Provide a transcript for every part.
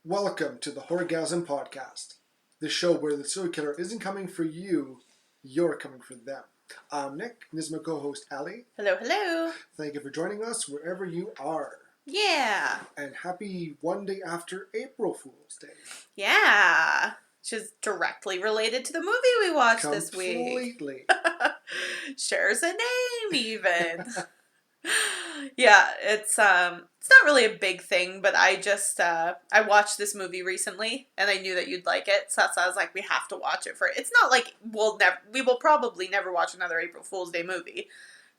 Welcome to the Horr-Gasm podcast, the show where the serial killer isn't coming for you, you're coming for them. I'm Nick, and this is my co-host, Ali. Hello, hello. Thank you for joining us wherever you are. Yeah. And happy one day after April Fool's Day. Yeah. Which is directly related to the movie we watched this week. Completely. Shares a name, even. Yeah, it's not really a big thing, but I just I watched this movie recently and I knew that you'd like it, so I was like, we have to watch it for it's not like we will probably never watch another April Fool's Day movie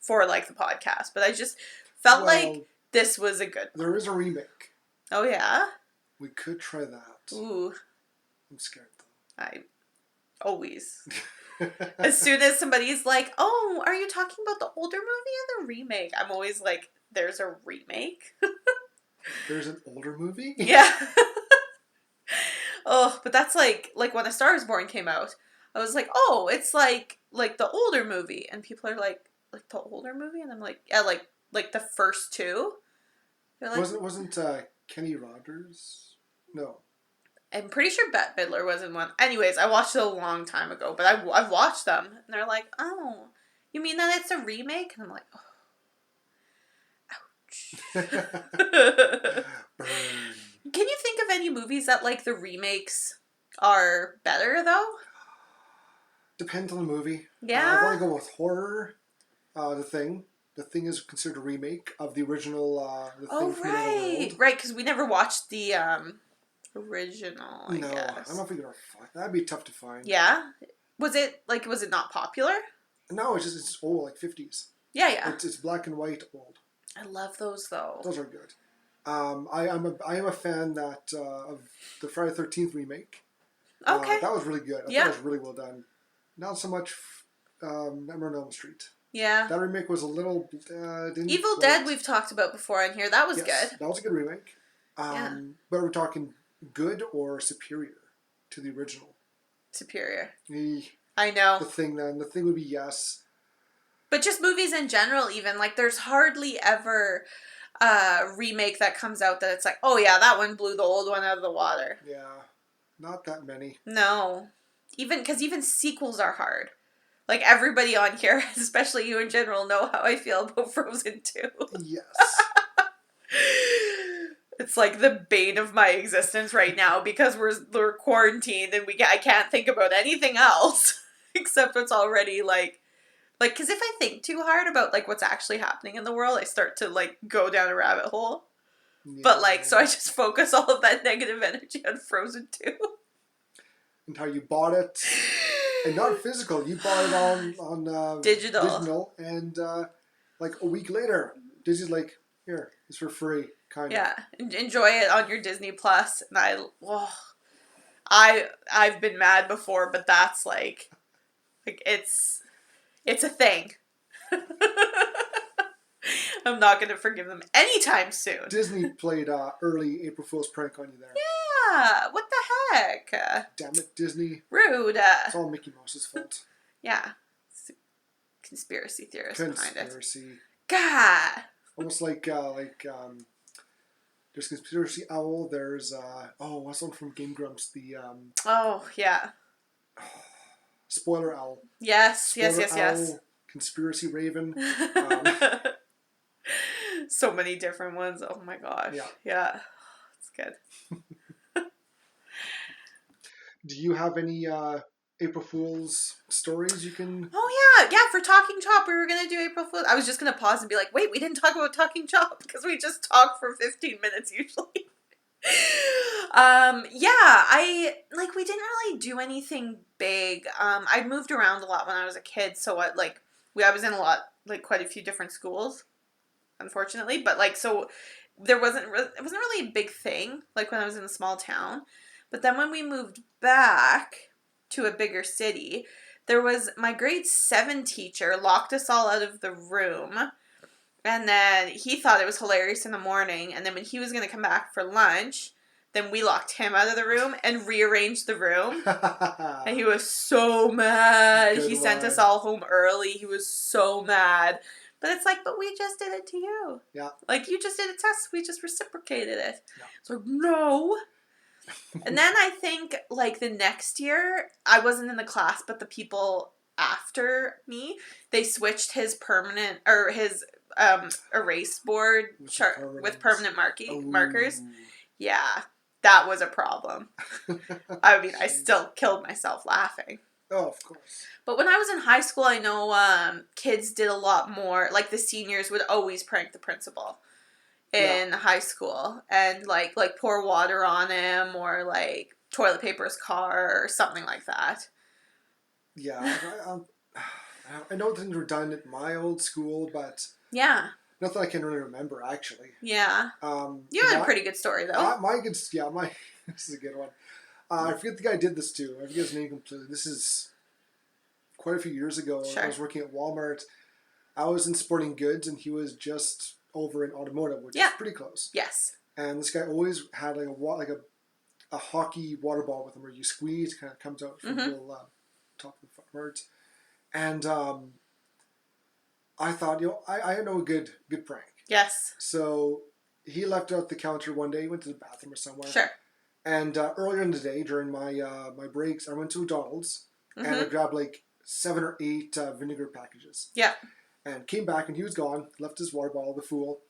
for like the podcast, but I just felt like this was a good one. There is a remake. Oh yeah? We could try that. Ooh. I'm scared though. I always. As soon as somebody's like, oh, are you talking about the older movie or the remake? I'm always like, there's a remake? There's an older movie? Yeah. Oh, but that's like when A Star Is Born came out, I was like, oh, it's like the older movie. And people are like the older movie? And I'm like, yeah, like the first two. They're like, Wasn't Kenny Rogers? No. I'm pretty sure Bette Midler was in one. Anyways, I watched it a long time ago, but I've watched them, and they're like, oh, you mean that it's a remake? And I'm like, oh, ouch. Can you think of any movies that, like, the remakes are better, though? Depends on the movie. Yeah? I want to go with horror. The Thing. The Thing is considered a remake of the original The Thing from Another World. Right, because we never watched the original, I guess. I don't know if we can find. That'd be tough to find. Yeah? Was it not popular? No, it's old, like 50s. Yeah. It's black and white old. I love those, though. Those are good. I am a fan of the Friday the 13th remake. Okay. That was really good. I thought it was really well done. Not so much Nightmare on Elm Street. Yeah. That remake was a little... Evil Dead we've talked about before in here. That was good. That was a good remake. But we're talking good or superior to the original? Superior. I know. The Thing would be yes. But just movies in general even. Like, there's hardly ever a remake that comes out that it's like, oh yeah, that one blew the old one out of the water. Yeah. Not that many. No. Because even sequels are hard. Like, everybody on here, especially you in general, know how I feel about Frozen 2. Yes. It's like the bane of my existence right now because we're quarantined and I can't think about anything else except what's already like because if I think too hard about like what's actually happening in the world, I start to like go down a rabbit hole. Yeah. But so I just focus all of that negative energy on Frozen 2. And how you bought it, and not physical. You bought it on digital, and like a week later, Disney's like, here, it's for free. Kind of. Yeah, enjoy it on your Disney Plus, and I've been mad before, but that's like it's a thing. I'm not gonna forgive them anytime soon. Disney played early April Fool's prank on you there. Yeah, what the heck? Damn it, Disney. Rude. It's all Mickey Mouse's fault. Yeah, it's a conspiracy theorist behind it. Conspiracy. God. Almost like there's Conspiracy Owl. There's what's one from Game Grumps? The oh yeah. Spoiler Owl. Yes. Owl, Conspiracy Raven. So many different ones. Oh my gosh. Yeah. It's good. Do you have any April Fool's stories you can... Oh, yeah, for Talking Chop, we were going to do April Fool's. I was just going to pause and be like, wait, we didn't talk about Talking Chop, because we just talk for 15 minutes usually. We didn't really do anything big. I moved around a lot when I was a kid, so I was in quite a few different schools, unfortunately, but so it wasn't really a big thing, like when I was in a small town. But then when we moved back to a bigger city, there was my grade 7 teacher locked us all out of the room, and then he thought it was hilarious in the morning, and then when he was going to come back for lunch, then we locked him out of the room and rearranged the room. And he was so mad. He sent us all home early. He was so mad. But it's like, but we just did it to you. Yeah. Like, you just did it to us. We just reciprocated it. Yeah. So, no. And then I think, like, the next year, I wasn't in the class, but the people after me, they switched his permanent, or his erase board with permanent markers. Yeah, that was a problem. I mean, I still killed myself laughing. Oh, of course. But when I was in high school, I know kids did a lot more. Like, the seniors would always prank the principal in high school. And, like pour water on him or, like, toilet paper his car or something like that. Yeah. I know things were done at my old school, but... Yeah. Nothing I can really remember, actually. Yeah. You had a pretty good story, though. This is a good one. I forget the guy did this to. I forget his name completely. This is quite a few years ago. Sure. I was working at Walmart. I was in sporting goods, and he was just over in automotive, which is pretty close. Yes. And this guy always had like a hockey water ball with him, where you squeeze, it kind of comes out from the little top of the front words. And I thought, I know a good prank. Yes. So he left out the counter one day. He went to the bathroom or somewhere. Sure. And earlier in the day, during my breaks, I went to McDonald's and I grabbed like 7 or 8 vinegar packages. Yeah. And came back and he was gone. Left his water bottle, the fool.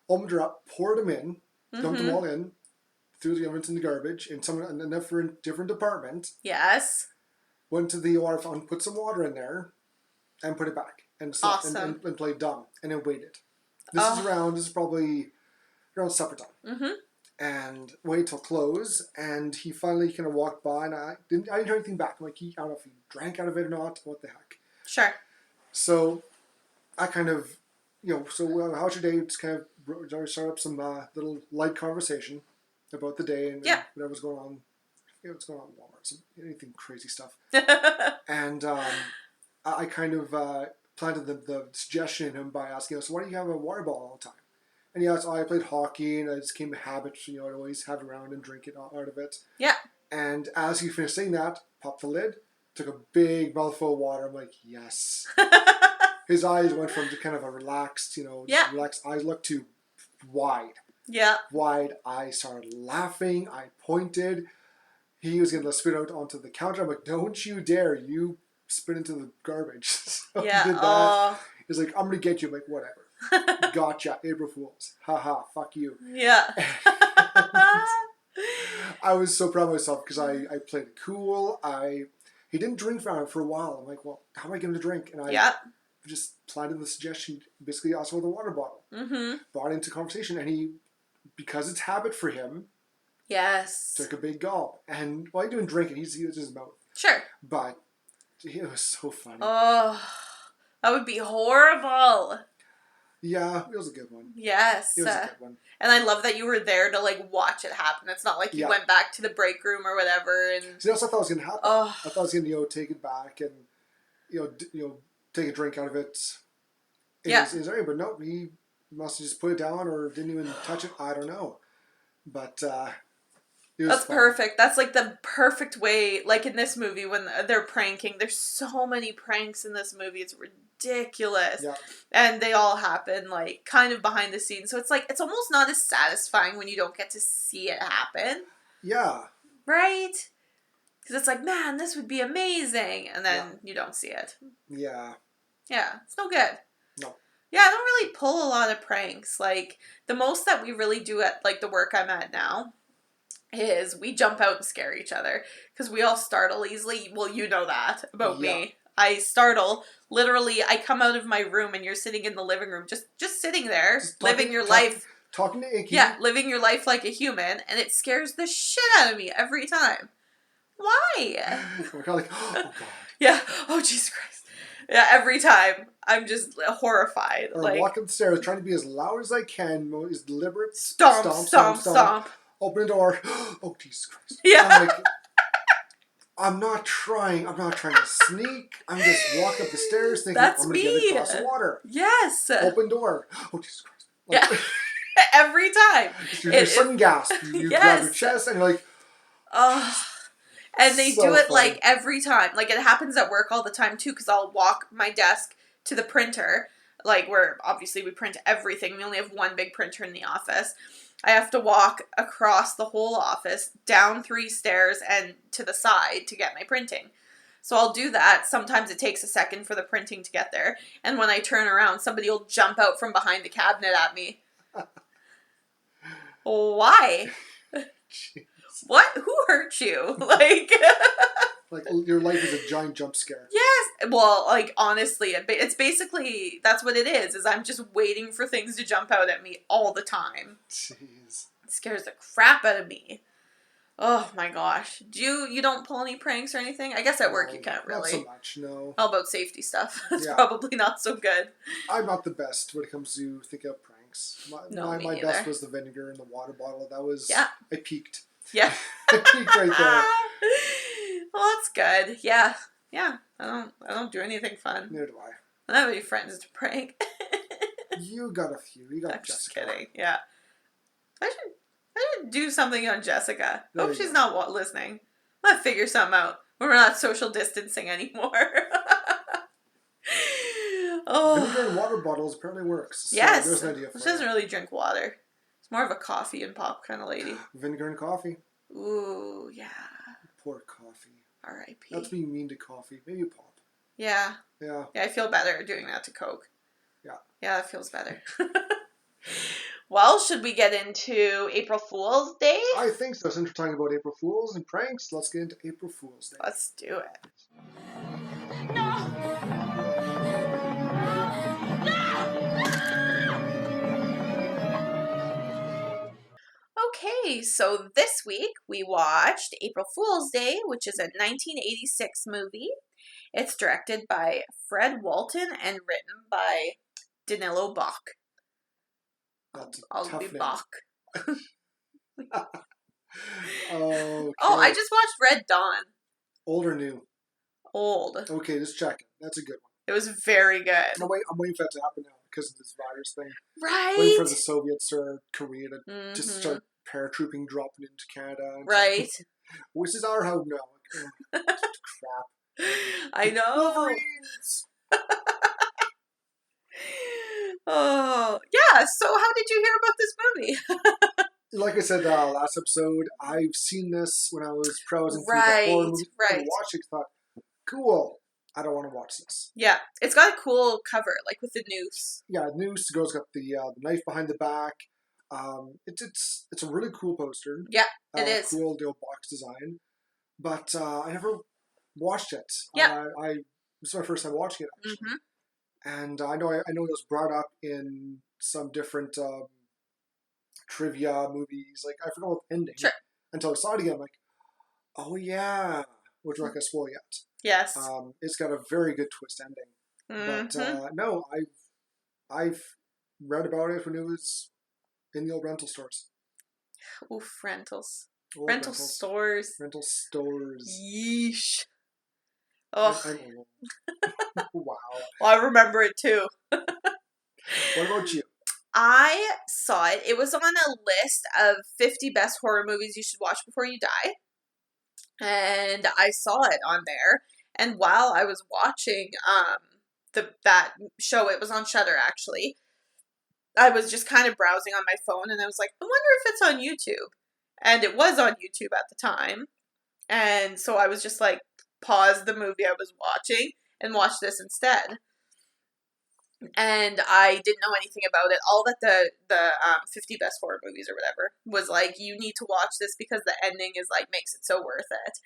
Opened her up, poured them in, dumped them all in, threw the evidence in the garbage in a different department. Yes. Went to the water fountain, put some water in there, and put it back. And and played dumb. And then waited. This is probably around supper time. And waited till close. And he finally kind of walked by, and I didn't hear anything back. I'm like, I don't know if he drank out of it or not. What the heck? Sure. So I kind of, so how's your day? Just kind of start up some little light conversation about the day and whatever was going on. What's going on at Walmart? Anything crazy stuff. And I kind of planted the suggestion in him by asking, so why do you have a water bottle all the time? And he asked, I played hockey and I just came a habit, I'd always have it around and drink it out of it. Yeah. And as he finished saying that, popped the lid, took a big mouthful of water. I'm like, yes. His eyes went from kind of a relaxed, relaxed eyes look to wide. Yeah. Wide. I started laughing. I pointed. He was going to spit out onto the counter. I'm like, don't you dare. You spit into the garbage. So he did that. He's like, I'm going to get you. I'm like, whatever. Gotcha. April Fools. Haha. Fuck you. Yeah. I was so proud of myself because I played it cool. He didn't drink for a while. I'm like, well, how do I get him to drink? And I just planted the suggestion, basically asked for the water bottle. Brought into conversation. And because it's habit for him, took a big gulp. And while he didn't drink it, he used his mouth. Sure. But it was so funny. Oh, that would be horrible. Yeah, it was a good one. Yes. It was a good one. And I love that you were there to watch it happen. It's not like you went back to the break room or whatever. And see, that's what I thought was going to happen. I thought I was going to take it back and take a drink out of it. In his area, but no, he must have just put it down or didn't even touch it. I don't know, but that's fun. Perfect. That's the perfect way. Like in this movie when they're pranking, there's so many pranks in this movie. It's ridiculous, and they all happen kind of behind the scenes. So it's almost not as satisfying when you don't get to see it happen. Yeah. Right. Because it's man, this would be amazing, and then you don't see it. Yeah. Yeah, it's no good. No. Yeah, I don't really pull a lot of pranks. The most that we really do at the work I'm at now is we jump out and scare each other because we all startle easily. Well, you know that about me. I startle. Literally, I come out of my room and you're sitting in the living room, just sitting there, living your life. Talking to Icky. Yeah, living your life like a human, and it scares the shit out of me every time. Why? We're kind of oh God. Yeah. Oh, Jesus Christ. Yeah, every time. I'm just horrified. Or I walk up the stairs trying to be as loud as I can, as deliberate. Stomp. Open the door. Oh, Jesus Christ. Yeah. I'm not trying to sneak. I'm just walking up the stairs thinking I'm going to get a glass of water. Yes. Open door. Oh, Jesus Christ. Yeah. Every time. Your sudden gasp. You grab your chest and you're like... Oh... And they do it funny. Every time. It happens at work all the time too because I'll walk my desk to the printer like, where obviously we print everything. We only have one big printer in the office. I have to walk across the whole office, down 3 stairs, and to the side to get my printing. So I'll do that. Sometimes it takes a second for the printing to get there. And when I turn around, somebody will jump out from behind the cabinet at me. Why? What? Who hurt you? Like... Like, your life is a giant jump scare. Yes. Well, like, honestly, it's basically, that's what it is I'm just waiting for things to jump out at me all the time. Jeez. It scares the crap out of me. Oh, my gosh. You don't pull any pranks or anything? I guess at work you can't really. Not so much, no. All about safety stuff. It's probably not so good. I'm not the best when it comes to thinking of pranks. My best was the vinegar in the water bottle. That was... Yeah. I peaked. Yeah. I peaked right there. Well, that's good. Yeah. Yeah. I don't do anything fun. Neither do I. I don't have any friends to prank. You got a few. You got I'm Jessica. Just kidding. Yeah. I should do something on Jessica. Hope she's not listening. I'm gonna figure something out. We're not social distancing anymore. Vinegar in water bottles apparently works. So yes. There's an idea for she doesn't really drink water. It's more of a coffee and pop kind of lady. Vinegar and coffee. Ooh, yeah. Poor coffee. R.I.P. That's being mean to coffee. Maybe pop. Yeah. Yeah. Yeah, I feel better doing that to Coke. Yeah. Yeah, that feels better. Well, should we get into April Fool's Day? I think so. Since we're talking about April Fools and pranks, let's get into April Fool's Day. Let's do it. Okay, so this week we watched April Fool's Day, which is a 1986 movie. It's directed by Fred Walton and written by Danilo Bach. I'll be Bach. Oh, I just watched Red Dawn. Old or new? Old. Okay, just checking. That's a good one. It was very good. I'm waiting for that to happen now because of this virus thing. Right. Waiting for the Soviets or Korea to just start paratrooping, dropping into Canada. Right. This is our home now. Crap. I know. Wolverines. Oh, yeah. So how did you hear about this movie? Like I said last episode, I've seen this when I was browsing through the horror movies. Right. I watched it and thought, cool. I don't want to watch this. Yeah. It's got a cool cover, like with the noose. Yeah, noose. The girl's got the knife behind the back. It's a really cool poster. Yeah, it is. Cool box design. But I never watched it. Yeah. This is my first time watching it, actually. Mm-hmm. And I know it was brought up in some different trivia movies. Like, I forgot what the ending. Sure. Until I saw it again, I'm like, oh yeah. Which I'm not going to spoil yet. Yes. It's got a very good twist ending. Mm-hmm. But no, I've read about it when it was in the old rental stores. Oof, rentals. Rental stores. Rental stores. Yeesh. Oh. Wow. Well, I remember it too. What about you? I saw it. It was on a list of 50 best horror movies you should watch before you die. And I saw it on there. And while I was watching that show, it was on Shudder actually, I was just kind of browsing on my phone and I was like, I wonder if it's on YouTube. And it was on YouTube at the time. And so I was just like, pause the movie I was watching and watch this instead. And I didn't know anything about it. All that the 50 best horror movies or whatever was like, you need to watch this because the ending is like, makes it so worth it.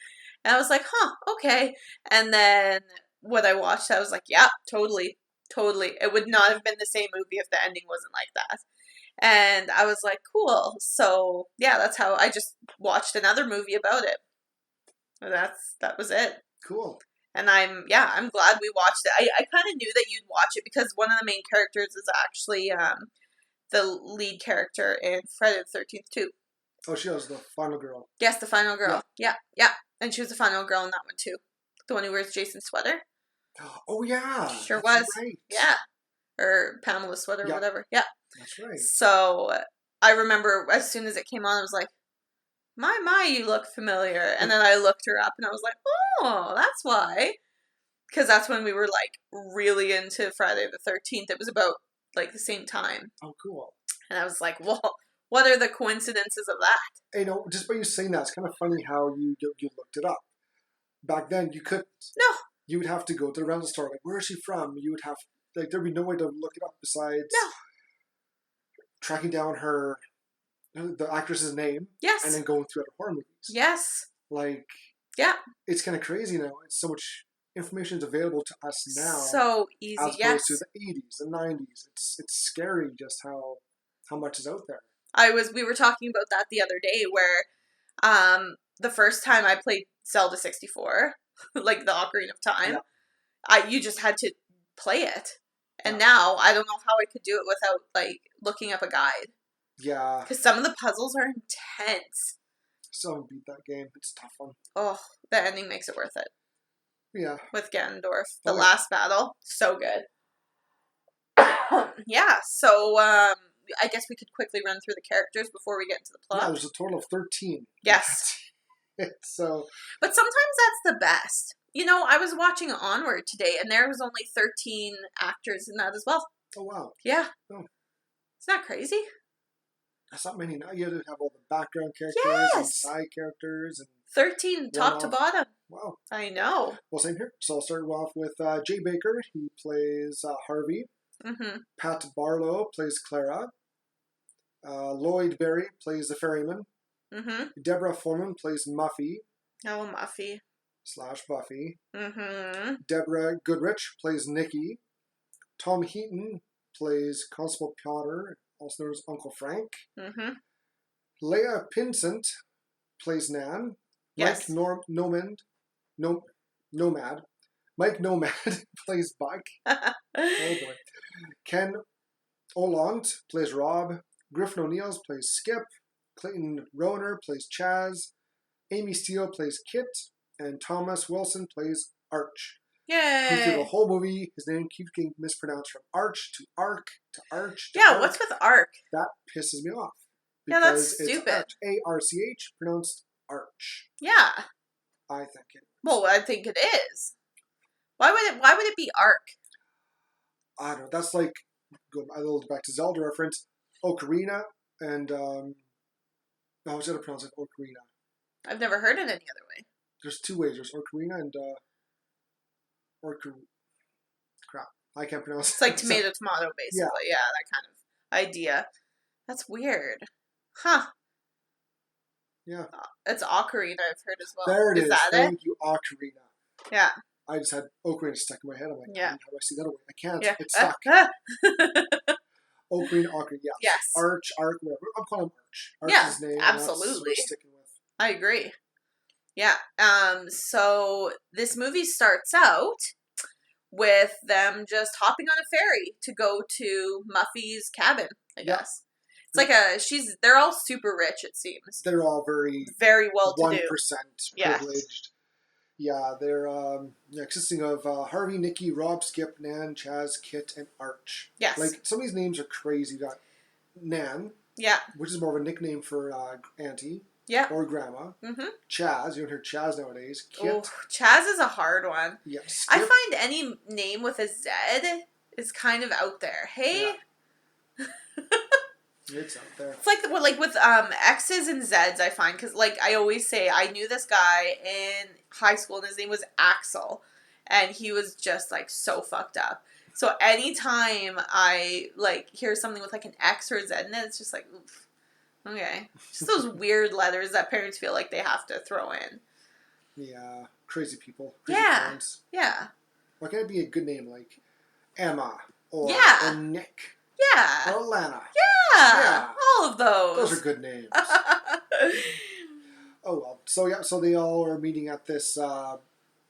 And I was like, huh, okay. And then when I watched it, I was like, yeah, totally. It would not have been the same movie if the ending wasn't like that. And I was like, cool. So yeah, that's how I just watched another movie about it. And that was it. Cool. And I'm glad we watched it. I kind of knew that you'd watch it because one of the main characters is actually the lead character in Friday the 13th too. Oh, she was the final girl. Yes, the final girl. Yeah. And she was the final girl in that one too. The one who wears Jason's sweater. Oh, yeah. Sure was. Right. Yeah. Or Pamela's sweater or whatever. Yeah. That's right. So I remember as soon as it came on, I was like, my, you look familiar. And then I looked her up and I was like, oh, that's why. Because that's when we were, like, really into Friday the 13th. It was about, like, the same time. Oh, cool. And I was like, well, what are the coincidences of that? You know, just by you saying that, it's kind of funny how you looked it up. Back then, you couldn't. No. You would have to go to the rental store. Like, where is she from? You would have, like, there'd be no way to look it up besides tracking down the actress's name. Yes. And then going through other horror movies. Yes. Like, yeah. It's kind of crazy now. It's so much information is available to us now. So easy, as opposed to the 80s, the 90s. It's scary just how much is out there. We were talking about that the other day where the first time I played Zelda 64, like the Ocarina of Time, you just had to play it. And now I don't know how I could do it without like looking up a guide. Yeah. Because some of the puzzles are intense. Still haven't beat that game. It's a tough one. Oh, the ending makes it worth it. Yeah. With Ganondorf. The last battle. So good. Yeah, so I guess we could quickly run through the characters before we get into the plot. Yeah, there's a total of 13. Yes. So. But sometimes that's the best. You know, I was watching Onward today, and there was only 13 actors in that as well. Oh, wow. Yeah. Oh. Isn't that crazy? That's not many now. You have to have all the background characters and side characters. And 13, top to bottom. Wow. I know. Well, same here. So I'll start off with Jay Baker. He plays Harvey. Mm-hmm. Pat Barlow plays Clara. Lloyd Berry plays the ferryman. Mm-hmm. Deborah Foreman plays Muffy. Oh, Muffy. / Buffy. Mm-hmm. Deborah Goodrich plays Nikki. Tom Heaton plays Constable Potter, also known as Uncle Frank. Mm-hmm. Leah Pinsent plays Nan. Yes. Mike Nomad. Mike Nomad plays Buck. Oh boy. Ken Olant plays Rob. Griffin O'Neills plays Skip. Clayton Roner plays Chaz. Amy Steele plays Kit. And Thomas Wilson plays Arch. Yay! Who through the whole movie, his name keeps getting mispronounced from Arch to Arc to Arch to Arc. What's with Arc? That pisses me off. Yeah, that's stupid. It's Arch, pronounced Arch. Yeah. I think it is. Well, I think it is. Why would it be Arc? I don't know. That's like, going a little back to Zelda reference, Ocarina and, I was going to pronounce it Ocarina. I've never heard it any other way. There's two ways. There's Ocarina and, crap. I can't pronounce it. It's like tomato, basically. Yeah, that kind of idea. That's weird. Huh. Yeah. It's Ocarina, I've heard as well. There it is. That Thank you, Ocarina. Yeah. I just had Ocarina stuck in my head. I'm like, how do I see that away? I can't. Yeah. It's stuck. Ocarina, yeah. Yes. Arch, whatever. I'm calling him Arch. Arch yeah, is his name. absolutely. That's what we're sticking with. I agree. Yeah. So this movie starts out with them just hopping on a ferry to go to Muffy's cabin, I guess. It's like they're all super rich, it seems. They're all very well to 1% do. privileged. Yeah, they're consisting of Harvey, Nikki, Rob, Skip, Nan, Chaz, Kit, and Arch. Yes. Like, some of these names are crazy. You got Nan. Yeah. Which is more of a nickname for Auntie. Yeah. Or Grandma. Mm-hmm. Chaz. You don't hear Chaz nowadays. Kit. Oh, Chaz is a hard one. Yeah. I find any name with a Z is kind of out there. Hey? Yeah. It's out there. It's like with X's and Z's, I find, because like I always say, I knew this guy in high school and his name was Axel, and he was just like so fucked up. So anytime I like hear something with like an X or a Z in it, it's just like, oof. Okay. Just those weird letters that parents feel like they have to throw in. Yeah. Crazy people. Crazy parents. Yeah. Why can't it be a good name like Emma or Nick? Yeah. Or Lana. Yeah. All of those. Those are good names. Oh, well. So they all are meeting at this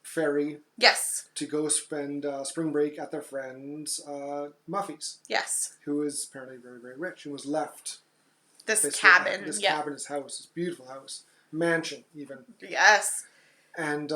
ferry. Yes. To go spend spring break at their friend's Muffy's. Yes. Who is apparently very, very rich and was left. This cabin. This cabin, his house, this beautiful house. Mansion, even. Yes. And,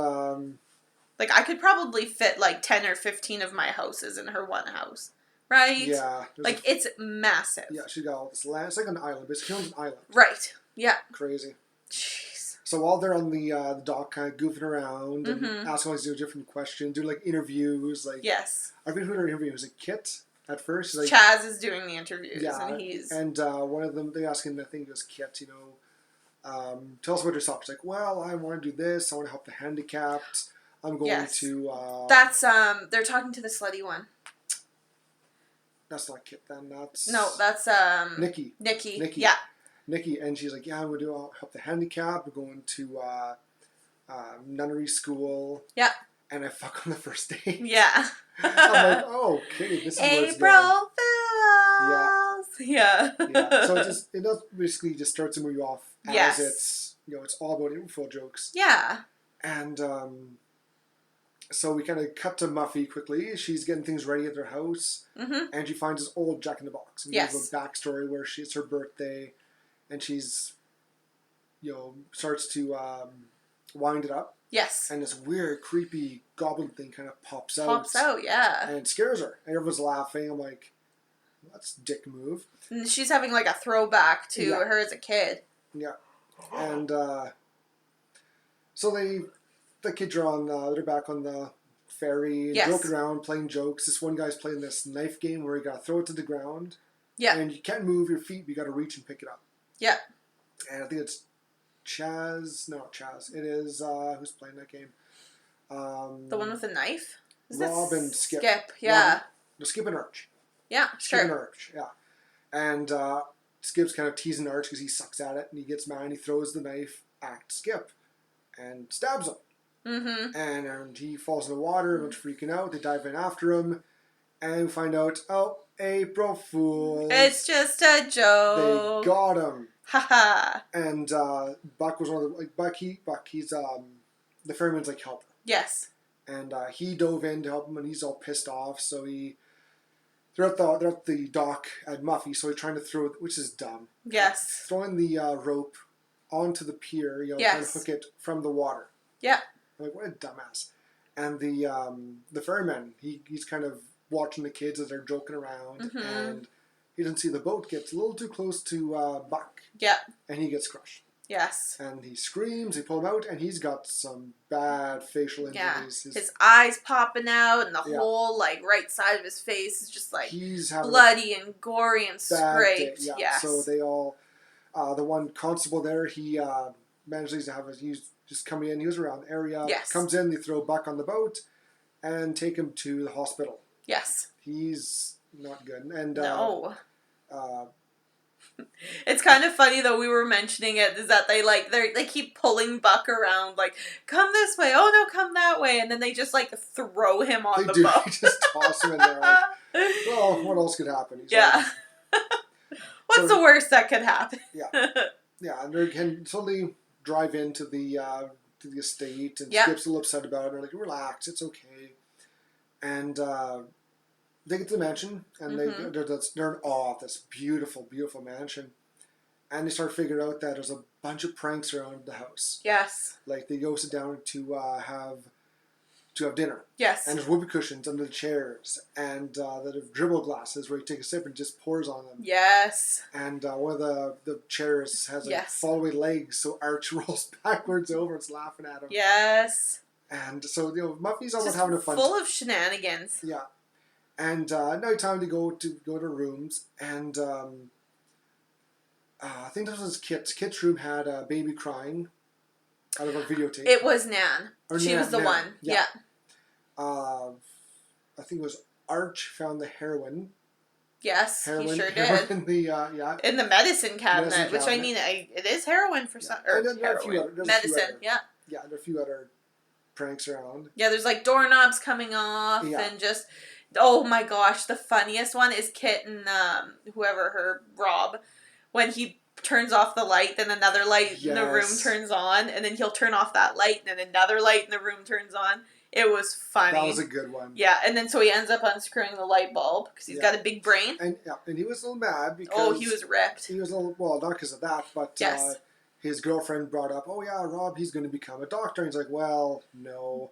like, I could probably fit, like, 10 or 15 of my houses in her one house. Right? Yeah. Like, it's massive. Yeah, she got all this land. It's like an island. Basically, she owns an island. Right. Yeah. Crazy. Jeez. So while they're on the dock, kind of goofing around and asking all these different questions, doing like interviews, like I forget who their interview was. It Kit at first. Like, Chaz is doing the interviews, and one of them they ask him. I think it was Kit. You know, tell us about yourself. He's like, well, I want to do this. I want to help the handicapped. I'm going to. That's they're talking to the slutty one. That's not Kit. Then that's Nikki. Nikki. Yeah. Nikki, and she's like, yeah, I'm going to help the handicapped. We're going to nunnery school. Yeah. And I fuck on the first date. Yeah. I'm like, oh, okay, this is where it's April going. Fools. Yeah. So it does basically just starts to move you off as it's it's all about April Fool jokes. Yeah. And so we kind of cut to Muffy quickly. She's getting things ready at their house, and she finds this old Jack in the Box. And there's a backstory where it's her birthday. And she's, starts to wind it up. Yes. And this weird, creepy goblin thing kind of pops out. Yeah. And it scares her. And everyone's laughing. I'm like, that's a dick move. And she's having like a throwback to her as a kid. Yeah. And so the kids are they're back on the ferry, joking around, playing jokes. This one guy's playing this knife game where you got to throw it to the ground. Yeah. And you can't move your feet, but you got to reach and pick it up. Yeah. And I think it's Chaz. No, Chaz. It is, who's playing that game? The one with the knife? Rob and Skip. Yeah. No, Skip and Arch. Yeah, Skip and Arch, yeah. And Skip's kind of teasing Arch because he sucks at it, and he gets mad, and he throws the knife at Skip and stabs him. Mm-hmm. And he falls in the water, everyone's freaking out. They dive in after him, and we find out, April Fools. It's just a joke. They got him. Haha. And Buck was one of the Buck. He's the ferryman's like helper. Yes. And he dove in to help him, and he's all pissed off. So they're at the dock at Muffy. So he's trying to throw it, which is dumb. Yes. Throwing the rope onto the pier. Trying to hook it from the water. Yeah. I'm like, what a dumbass. And the ferryman, he's kind of watching the kids as they're joking around, and he doesn't see the boat gets a little too close to Buck. Yeah. And he gets crushed. Yes. And he screams, they pull him out, and he's got some bad facial injuries. His eyes popping out, and the whole right side of his face is just he's bloody and gory and scraped. Yeah. Yes. So they all, the one constable there, he manages to have just coming in. He was around the area. Yes. Comes in, they throw Buck on the boat, and take him to the hospital. Yes. He's not good. And no. It's kind of funny though. We were mentioning it is that they keep pulling Buck around come this way. Oh no, come that way, and then they just throw him on the boat. They just toss him in there. Well, what else could happen? He's What's the worst that could happen? Yeah, and they can suddenly drive into the estate, and Skip's a little upset about it. They're like, relax, it's okay. And they get to the mansion, and they're in awe of this beautiful, beautiful mansion. And they start figuring out that there's a bunch of pranks around the house. Yes. They go sit down to have dinner. Yes. And there's whoopee cushions under the chairs, and the dribble glasses where you take a sip and just pours on them. Yes. And one of the chairs has fallaway legs, so Arch rolls backwards over, it's laughing at him. Yes. And so Muffy's almost having a fun full of shenanigans. Yeah. And now time to go to rooms, and I think this was Kit's. Kit's room had a baby crying out of a videotape. It was Nan. She was the one. Yeah. I think it was Arch found the heroin. Yes, he sure did. In the in the medicine cabinet, which I mean, it is heroin for some medicine. Yeah. Yeah, there are a few other pranks around. Yeah, there's doorknobs coming off, and just. Oh my gosh, the funniest one is Kit and Rob, when he turns off the light, then another light in the room turns on, and then he'll turn off that light, and then another light in the room turns on. It was funny. That was a good one. Yeah, and then so he ends up unscrewing the light bulb because he's got a big brain. And he was a little mad because... he was ripped. He was a little... Well, not because of that, but his girlfriend brought up, Rob, he's going to become a doctor. And he's like, well, no.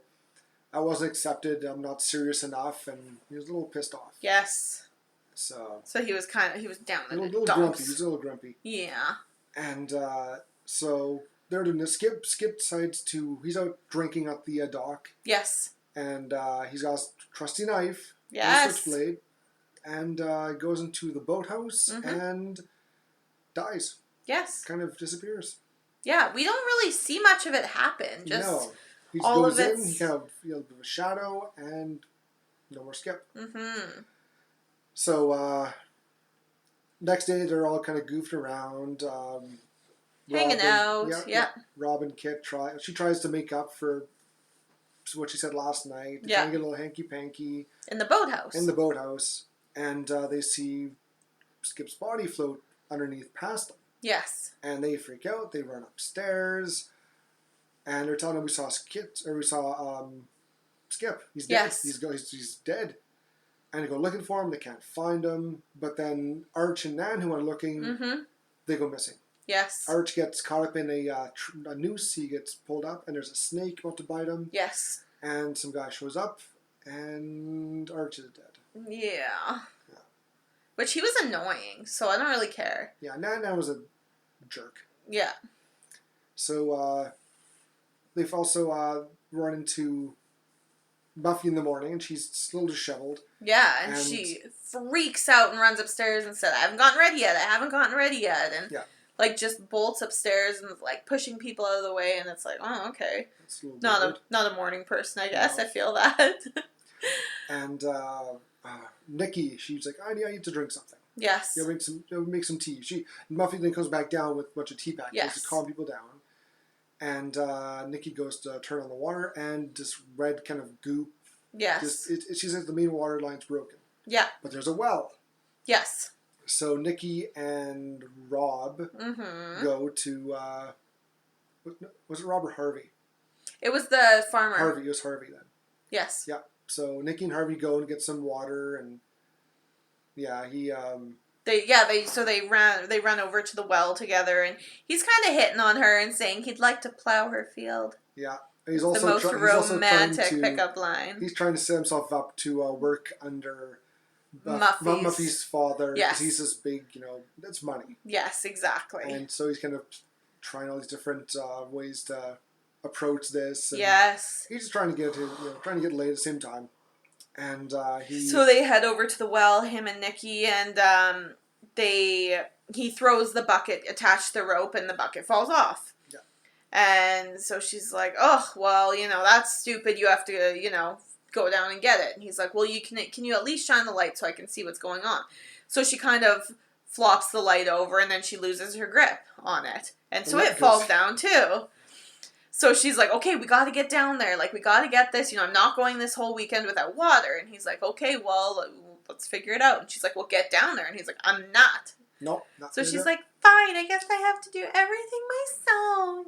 I wasn't accepted. I'm not serious enough, and he was a little pissed off. Yes. So he was down in the grumpy. He was a little grumpy. Yeah. And so they're doing this. Skip decides he's out drinking at the dock. Yes. And he's got his trusty knife. Yes. And a switchblade. And goes into the boathouse and dies. Yes. Kind of disappears. Yeah, we don't really see much of it happen. Just no. He just all goes of in, he kind of feels a bit of a shadow, and no more Skip. So, next day they're all kind of goofed around. Hanging out, yeah. Rob and Kit tries to make up for what she said last night. They kind of get a little hanky-panky. In the boathouse. And they see Skip's body float underneath past them. Yes. And they freak out. They run upstairs. And they're telling him we saw Skip. He's dead. Yes. He's dead. And they go looking for him. They can't find him. But then Arch and Nan, who are looking, they go missing. Yes. Arch gets caught up in a noose. He gets pulled up, and there's a snake about to bite him. Yes. And some guy shows up, and Arch is dead. Yeah. Which he was annoying, so I don't really care. Yeah, Nan was a jerk. Yeah. So they've also run into Buffy in the morning, and she's a little disheveled. Yeah, and she freaks out and runs upstairs and said, I haven't gotten ready yet. And like just bolts upstairs and like pushing people out of the way, and it's like, oh, okay. Not a morning person, I guess. No. I feel that. And Nikki, she's like, I need to drink something. Yes. Make some tea. Buffy then comes back down with a bunch of tea packets to calm people down. And Nikki goes to turn on the water, and this red kind of goop. Yes. She says the main water line's broken. Yeah. But there's a well. Yes. So Nikki and Rob go to, was it Rob or Harvey? It was the farmer. Harvey. It was Harvey then. Yes. Yeah. So Nikki and Harvey go and get some water, and he. They run over to the well together, and he's kind of hitting on her and saying he'd like to plow her field. Yeah. He's also the most romantic pickup line. He's trying to set himself up to work under Muffy's father. Yes. Because he's this big, that's money. Yes, exactly. And so he's kind of trying all these different ways to approach this. And yes. He's just trying to get laid at the same time. And So they head over to the well, him and Nikki, and he throws the bucket attached to the rope, and the bucket falls off. Yeah. And so she's like, oh, well, that's stupid. You have to, go down and get it. And he's like, well, can you at least shine the light so I can see what's going on? So she kind of flops the light over, and then she loses her grip on it. And so it falls down too. So she's like, okay, we got to get down there. Like, we got to get this. I'm not going this whole weekend without water. And he's like, okay, well, let's figure it out. And she's like, well, get down there. And he's like, I'm not. Nope. Not so she's like, fine, I guess I have to do everything myself.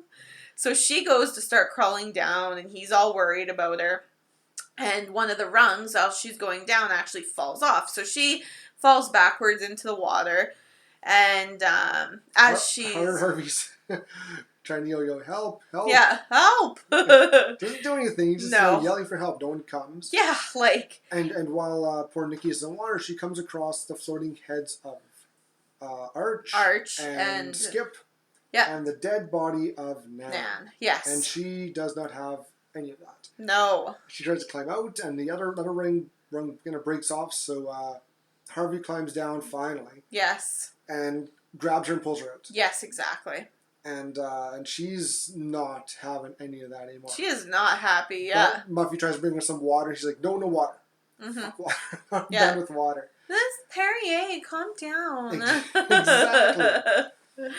So she goes to start crawling down, and he's all worried about her. And one of the rungs, while she's going down, actually falls off. So she falls backwards into the water. And Harvey's trying to yell, help, help. Yeah, help. Doesn't do anything. He's just yelling for help. No one comes. Yeah, like. And while poor Nikki is in the water, she comes across the floating heads of Arch and Skip. Yeah. And the dead body of Nan. Yes. And she does not have any of that. No. She tries to climb out, and the other rung kind of breaks off, so Harvey climbs down finally. Yes. And grabs her and pulls her out. Yes, exactly. And she's not having any of that anymore. She is not happy, yeah. But Muffy tries to bring her some water. She's like, no water. Fuck water. I'm done with water. This Perrier, calm down. Exactly.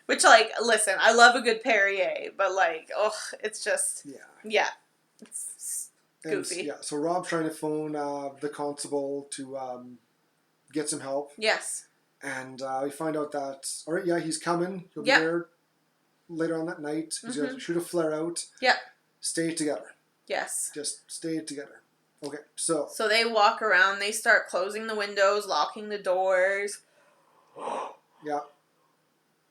Which, like, listen, I love a good Perrier, but, like, it's just... Yeah. It's goofy. So Rob's trying to phone the constable to get some help. Yes. And we find out that, he's coming. He'll be there later on that night. He's going to shoot a flare out. Yeah. Stay together. Yes. Just stay together. Okay, so... So they walk around, they start closing the windows, locking the doors. Yeah.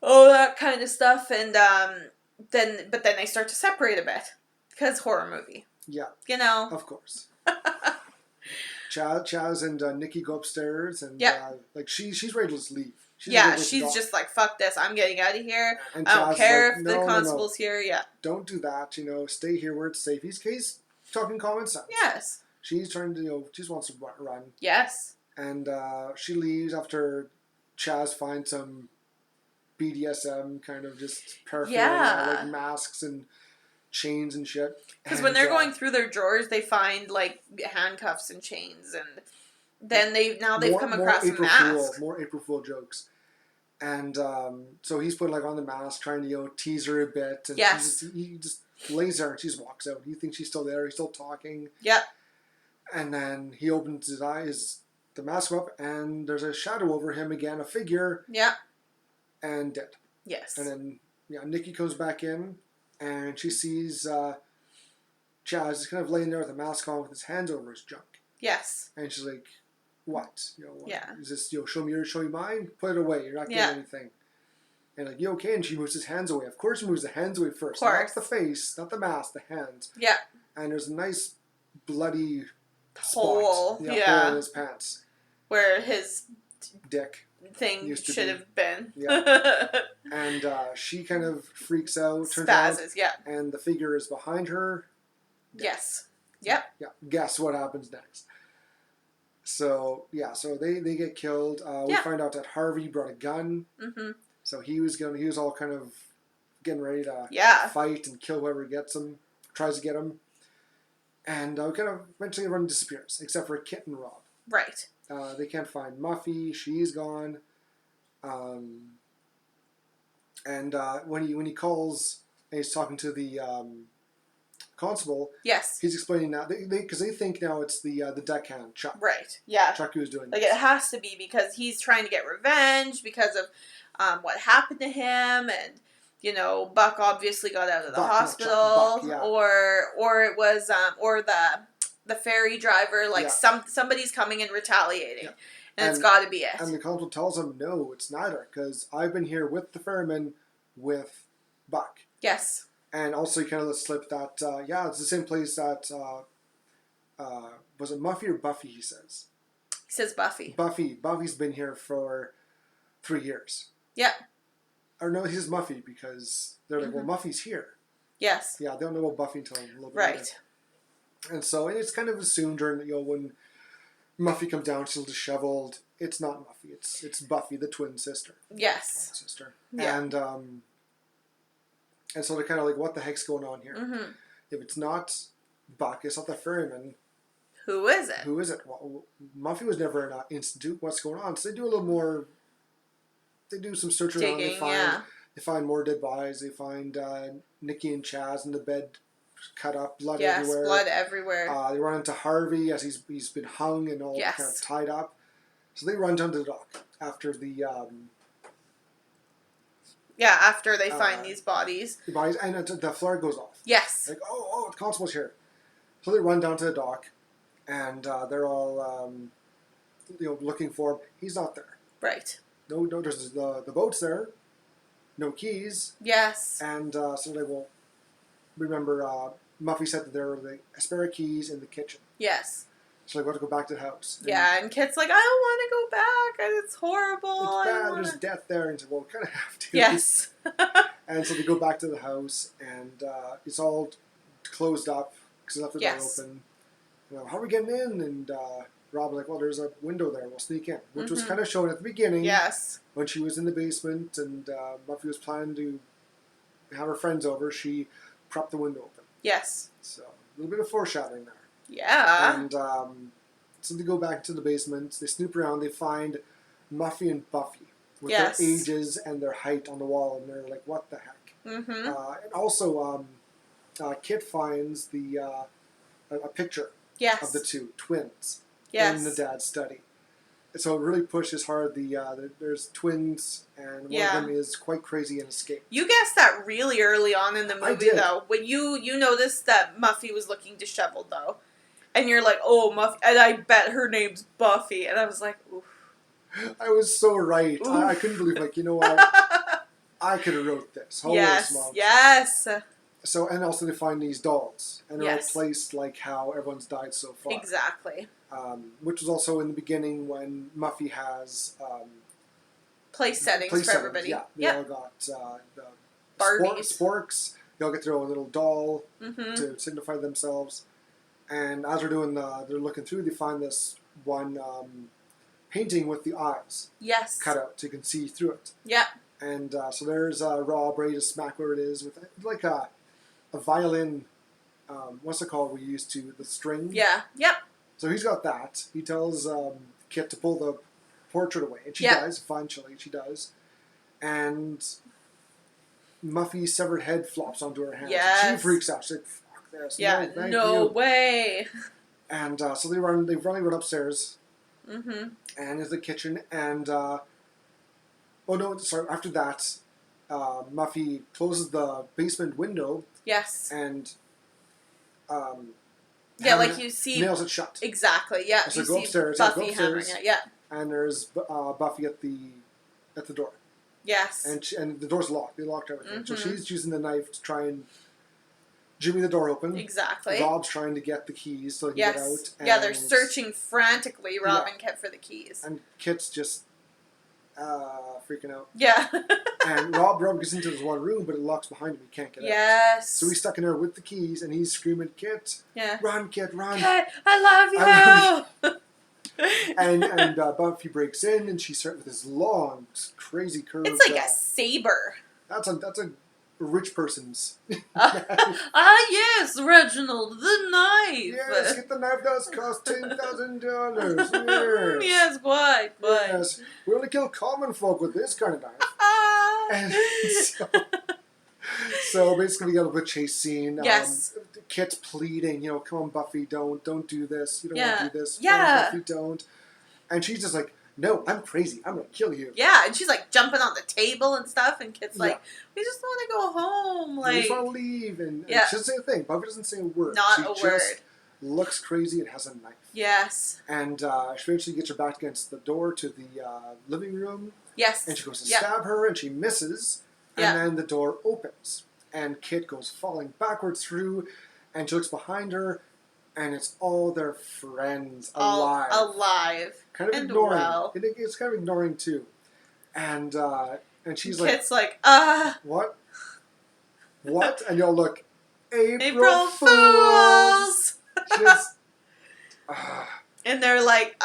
Oh, that kind of stuff, and then they start to separate a bit, because horror movie. Yeah. Of course. Chaz and Nikki go upstairs, and she's ready to just leave. She's just like, fuck this, I'm getting out of here. And I don't care if the constable's here. Yeah. Don't do that, stay here where it's safe. He's talking common sense. Yes. She's trying to, she just wants to run. Yes. And she leaves after Chaz finds some BDSM kind of just paraphernalia, like masks and chains and shit. Because when they're going through their drawers, they find like handcuffs and chains, and then they've come across a mask. More April Fool jokes. And so he's putting like on the mask, trying to tease her a bit. And he just lays there and she just walks out. He thinks she's still there. He's still talking. Yep. And then he opens his eyes, the mask up, and there's a shadow over him again, a figure. Yeah. And dead. Yes. And then Nikki comes back in, and she sees Chaz is kind of laying there with a mask on with his hands over his junk. Yes. And she's like, "What? Yeah. Is this show me yours, show me mine? Put it away. You're not getting anything." And like, "You okay?" And she moves his hands away. Of course, she moves the hands away first. Not the face, not the mask, the hands. Yeah. And there's a nice bloody hole. Hole in his pants where his dick thing should have been. Yeah. And she kind of freaks out. Turns out, and the figure is behind her. Yes. Yep. Yeah. Guess what happens next? So they get killed. We find out that Harvey brought a gun. Mm-hmm. So he was all kind of getting ready to fight and kill whoever gets him, tries to get him. And kind of eventually everyone disappears, except for Kit and Rob. Right. They can't find Muffy. She's gone. And when he calls and he's talking to the constable, he's explaining that because they think now it's the deckhand Chuck. Right. Yeah. Chuck who's doing this. It has to be because he's trying to get revenge because of what happened to him, and Buck obviously got out of the hospital, Buck, or it was or the ferry driver, like somebody's coming and retaliating, and it's got to be it. And the constable tells him, "No, it's neither, because I've been here with the ferryman with Buck." Yes. And also, he kind of let slip that it's the same place that was it Muffy or Buffy? He says. He says Buffy. Buffy's been here for 3 years. Yeah. Or no, he says Muffy because they're like, well, Muffy's here. Yes. Yeah, they don't know about Buffy until a little bit later. And so, and it's kind of assumed during when Muffy comes down, she's disheveled. It's not Muffy. It's Buffy, the twin sister. Yes. Sister. Yeah. And so they're kind of like, what the heck's going on here? Mm-hmm. If it's not Buck, it's not the ferryman. Who is it? Well, Muffy was never in an institute. What's going on? So they do a little more. They do some searching around. They find more dead bodies. They find Nikki and Chaz in the bed, cut up, blood everywhere. Yes, blood everywhere. They run into Harvey as he's been hung and all kind of tied up. So they run down to the dock after the. After they find these bodies. The bodies, and the flare goes off. Yes. Like, the constable's here. So they run down to the dock, and they're all, looking for him. He's not there. Right. No, there's the boat's there. No keys. Yes. And so they will remember, Muffy said that there were the spare keys in the kitchen. Yes. So they want to go back to the house. And Kit's like, I don't want to go back, and it's horrible. It's bad, there's death there. And so, well, we kind of have to. Yes. And so they go back to the house, and it's all closed up, because they left the door open. How are we getting in? And Rob's like, well, there's a window there, we'll sneak in. Which was kind of shown at the beginning. Yes. When she was in the basement, and Muffy was planning to have her friends over, she propped the window open. Yes. So, a little bit of foreshadowing there. Yeah. And so they go back to the basement, they snoop around, they find Muffy and Buffy with their ages and their height on the wall, and they're like, what the heck? Mm-hmm. And also, Kit finds a picture of the two twins in the dad's study. So it really pushes hard there's twins, and one of them is quite crazy and escaped. You guessed that really early on in the movie, though. When you noticed that Muffy was looking disheveled, though. And you're like, oh, Muffy, and I bet her name's Buffy. And I was like, oof. I was so right. I couldn't believe, like, you know what? I could have wrote this. Holy smokes. Yes. So, and also they find these dolls. And they're all placed like how everyone's died so far. Exactly. Which was also in the beginning when Muffy has place settings for everybody. Yeah, they all got the Barbies. sporks. They all get their own little doll to signify themselves. And as they're they're looking through, they find this one painting with the eyes. Yes. Cut out so you can see through it. Yeah. And so there's Rob ready to smack where it is with like a violin. What's it called? We used to the string. Yeah. Yep. So he's got that. He tells Kit to pull the portrait away, and she does. Eventually, she does. And Muffy's severed head flops onto her hands. Yes. And she freaks out. She's like, "Fuck this! Yeah. No way." And so they run upstairs. Mm-hmm. And into the kitchen, and after that, Muffy closes the basement window. Yes. And like you see, nails it shut. Exactly. Yeah. So you go see upstairs. Buffy hammering it. Yeah. And there's Buffy at the door. Yes. And the door's locked. They locked everything. So she's using the knife to try and jimmy the door open. Exactly. Rob's trying to get the keys so he can get out. And they're searching frantically, Rob and Kit, for the keys. And Kit's just freaking out. Yeah. And Rob gets into this one room, but it locks behind him. He can't get out. Yes. So he's stuck in there with the keys, and he's screaming, "Kit! Yeah. Run, Kit, run! Kit, I love you!" and Buffy breaks in, and she starts with this long, crazy curve. It's like a saber. That's a rich person's. Yes, Reginald, the knife. Yes, get the knife. Does cost $10,000. Yes, quite. Yes, we only kill common folk with this kind of knife. And so basically, we got a bit chase scene. Yes. Kit's pleading, "Come on, Buffy, don't do this. You don't want to do this. Yeah. Come on, Buffy, don't." And she's just like, "No, I'm crazy. I'm gonna kill you." Yeah, and she's like jumping on the table and stuff, and Kit's like, "We just want to go home. We just want to leave." And she doesn't say a thing. Buffy doesn't say a word. Not she a just word. Looks crazy and has a knife. Yes. And she eventually gets her back against the door to the living room. Yes. And she goes to stab her, and she misses. And then the door opens. And Kit goes falling backwards through, and she looks behind her, and it's all their friends alive. Kind of and ignoring. Well. It's kind of ignoring, too. And she's Kit's like... What? What? And you'll look... April Fools! Just... And they're like,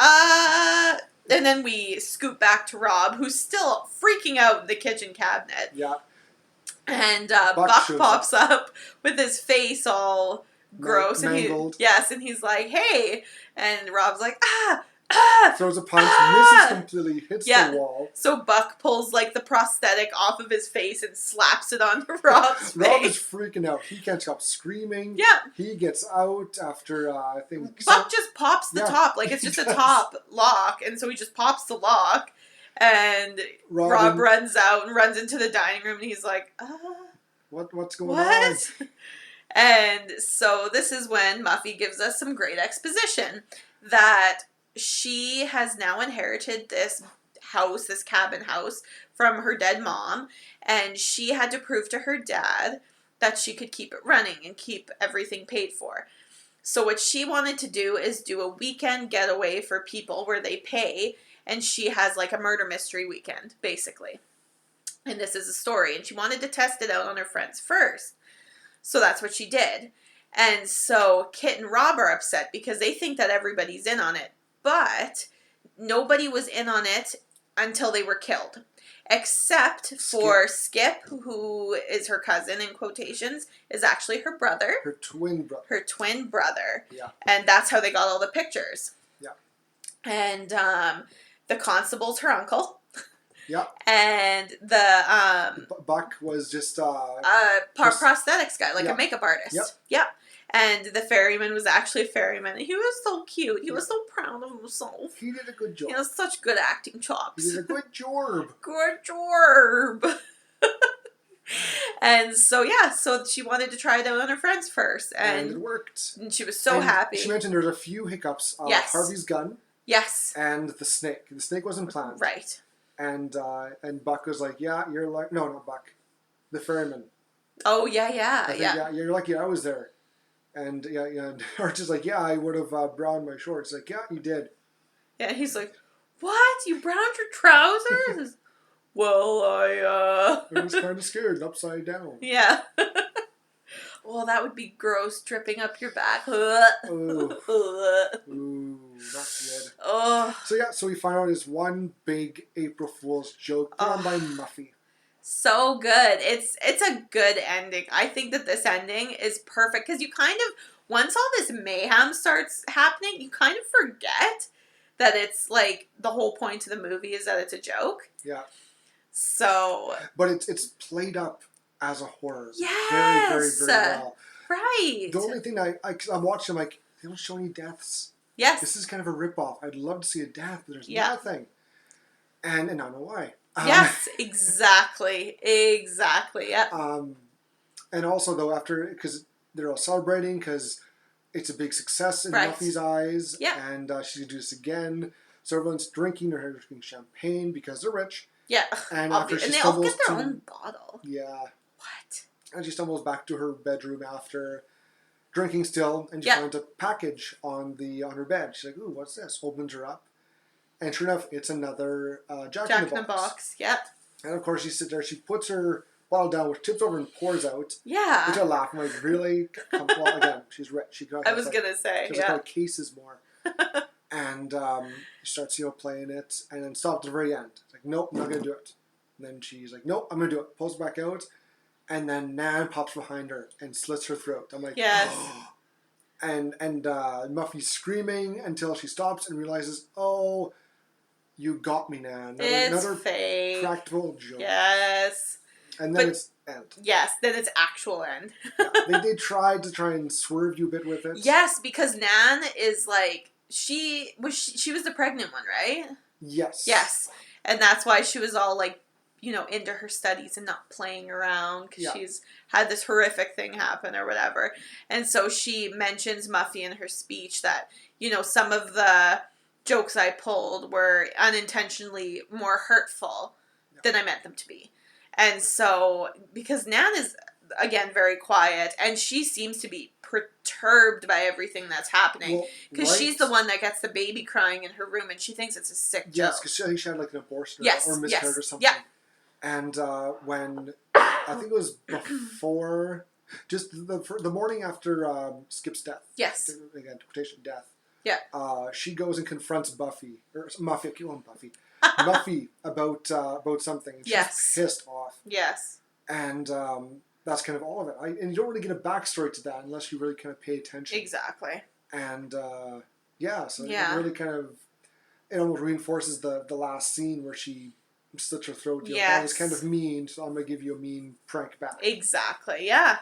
And then we scoot back to Rob, who's still freaking out in the kitchen cabinet. Yeah. And Buck pops up with his face all gross. Mangled. And he's like, "Hey." And Rob's like, Throws a punch, misses completely, hits the wall. So Buck pulls like the prosthetic off of his face and slaps it onto Rob's face. Rob is freaking out. He can't stop screaming. Yeah. He gets out after, I think... Buck just pops the top. Like, it's just a top lock. And so he just pops the lock. And Rob runs out and runs into the dining room. And he's like, What's going on? And so this is when Muffy gives us some great exposition that she has now inherited this house, this cabin house, from her dead mom, and she had to prove to her dad that she could keep it running and keep everything paid for. So what she wanted to do is do a weekend getaway for people where they pay, and she has like a murder mystery weekend, basically. And this is a story, and she wanted to test it out on her friends first. So that's what she did. And so Kit and Rob are upset because they think that everybody's in on it. But nobody was in on it until they were killed. Except for Skip, who is her cousin, in quotations, is actually her brother. Her twin brother. Yeah. And that's how they got all the pictures. Yeah. And the constable's her uncle. Yeah. And the... Buck was just... prosthetics guy, like a makeup artist. Yep. Yep. And the ferryman was actually a ferryman. He was so cute. He was so proud of himself. He did a good job. He has such good acting chops. He did a good job. Good job. And so, so she wanted to try it out on her friends first. And it worked. And she was so happy. She mentioned there was a few hiccups. Harvey's gun. Yes. And the snake. The snake wasn't planned. Right. And Buck was like, yeah, you're like... No, not Buck. The ferryman. Oh, yeah. Yeah, you're lucky I was there. And and Archie's like, yeah, I would have browned my shorts. Like, yeah, you did. Yeah, he's like, what? You browned your trousers? Well, I was kind of scared, upside down. Yeah. Well, that would be gross, dripping up your back. Ooh, not good. Oh. So we find out it's one big April Fool's joke done by Muffy. So good. It's a good ending. I think that this ending is perfect because you kind of, once all this mayhem starts happening, you kind of forget that it's like the whole point of the movie is that it's a joke. Yeah. So. But it's played up as a horror. Yes. Very, very, very well. Right. The only thing I'm watching, I'm like, they don't show any deaths. Yes. This is kind of a ripoff. I'd love to see a death, but there's nothing. And I don't know why. Yes, exactly. Exactly. Yeah. And also, though, because they're all celebrating because it's a big success in Muffy's eyes. Yeah. And she's going to do this again. So everyone's drinking. They're drinking champagne because they're rich. Yeah. And after she they stumbles all get their own bottle. Yeah. What? And she stumbles back to her bedroom after drinking still, and she finds a package on her bed. She's like, "Ooh, what's this?" Opens her up, and sure enough, it's another Jack in the Box. Yeah. And of course, she sits there. She puts her bottle down, which tips over and pours out. Yeah. Which I laugh. I'm like, really? Well, again, she's rich. She got. I was gonna say, she has cases more. And she starts, playing it, and then stops at the very end. It's like, nope, I'm not gonna do it. And then she's like, nope, I'm gonna do it. Pulls it back out. And then Nan pops behind her and slits her throat. I'm like, yes. Oh. And Muffy's screaming until she stops and realizes, oh, you got me, Nan. Another fake. Practical joke. Yes. And then it's end. Yes, then it's actual end. They tried to try and swerve you a bit with it. Yes, because Nan is like, she was the pregnant one, right? Yes. Yes. And that's why she was all like, into her studies and not playing around because she's had this horrific thing happen or whatever. And so she mentions Muffy in her speech that, some of the jokes I pulled were unintentionally more hurtful than I meant them to be. And so, because Nan is, again, very quiet, and she seems to be perturbed by everything that's happening. Because she's the one that gets the baby crying in her room, and she thinks it's a sick joke. Yes, because I think she had like an abortion or miscarriage or something. Yeah. And when, I think it was before, just the morning after Skip's death. Yes. Again, quotation, death. Yeah. She goes and confronts Muffy about something. And she's pissed off. Yes. And that's kind of all of it. And you don't really get a backstory to that unless you really kind of pay attention. Exactly. And so it really kind of, it almost reinforces the last scene where she slits her throat. That was kind of mean, so I'm going to give you a mean prank back. Exactly, yeah.